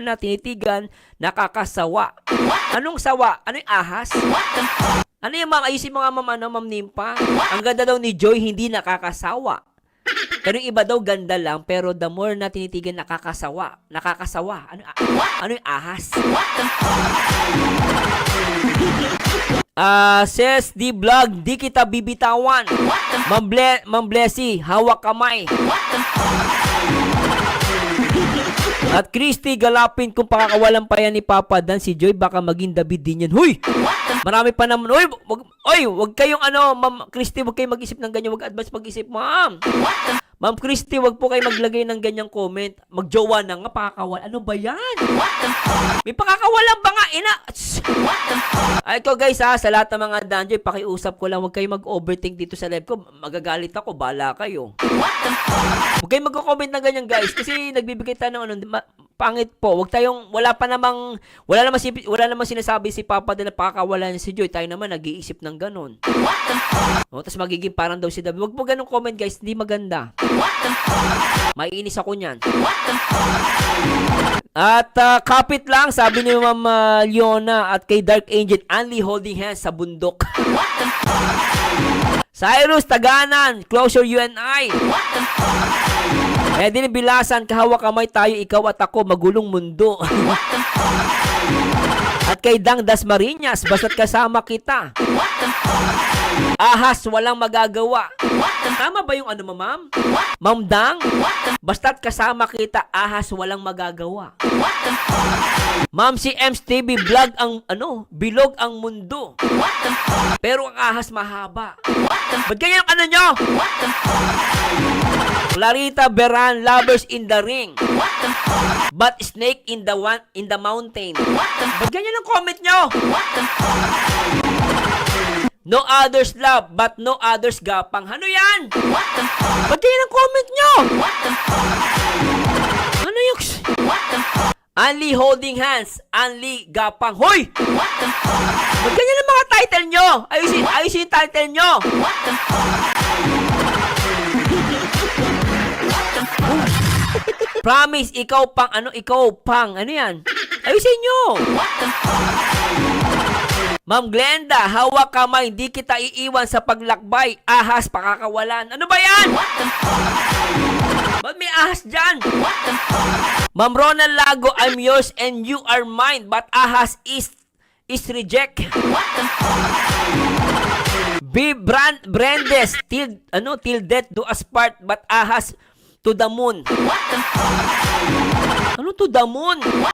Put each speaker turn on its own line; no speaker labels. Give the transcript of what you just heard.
na tinitigan, nakakasawa. Anong sawa? Ano yung ahas? Ano yung mga ayusin mga ma'am Nimpa? Ang ganda daw ni Joy, hindi nakakasawa. Pero yung iba daw ganda lang, pero the more na tinitigan, nakakasawa. Nakakasawa. Ano yung ahas? Says the vlog, di kita bibitawan. Ma'am Blessy, hawak kamay. At Christy Galapin, kung pakakawalan pa yan ni Papa Dan, si Joy, baka maging David din yan. Huy! Marami pa naman. Wag kayong Ma'am Christy, wag kayong mag-isip ng ganyan. Wag advance mag-isip, ma'am. Ma'am Christy, wag po kayo maglagay ng ganyang comment. Magjowa na nga, pakakawal. Ano ba yan? May pakakawalan ba nga, ina? Ay ko guys sa lahat ng mga danjoy, pakiusap ko lang, wag kayong mag-overthink dito sa live ko. Magagalit ako, bala kayo. Huwag kayong mag-comment na ganyan guys, kasi nagbibigay tayo ng pangit po. Wag tayong, wala namang sinasabi si Papa na pakakawalan niya si Joy. Tayo naman nag-iisip ng ganon. Tapos magiging parang daw si David. Wag po ganong comment guys, hindi maganda. Maiinis ako niyan. At kapit lang, sabi ni Ma'am Leona at kay Dark Angel, only holding hands sa bundok. Cyrus Taganan, closure you and I. Din Bilasan, kahawak kamay tayo, ikaw at ako, magulong mundo. At kay Dang Dasmariñas, basta't kasama kita. Ahas, walang magagawa. Tama ba yung ma'am? Ma'am Dang, basta't kasama kita, ahas, walang magagawa. Ma'am si Ems TV, vlog ang bilog ang mundo. Pero ang ahas mahaba. Ba't ganyan ang nyo? Clarita Beran, lovers in the ring. But snake in the mountain. Ba't ganyan ang comment nyo? No others love, but no others gapang. Ano yan? Ba't ganyan ang comment nyo? Ano yung... Only holding hands, only gapang. Hoy! Ba't ganyan ang mga title nyo? Ayusin yung title nyo. Promise, ikaw pang. Ano yan? Ayusin nyo. Ma'am Glenda, hawak kamay, di kita iiwan sa paglakbay. Ahas, pakakawalan. Ano ba yan? Ba't may ahas dyan? Ma'am Ronald Lago, I'm yours and you are mine, but ahas is reject. Brandes, till death do us part, but ahas to the moon. Ano to the moon?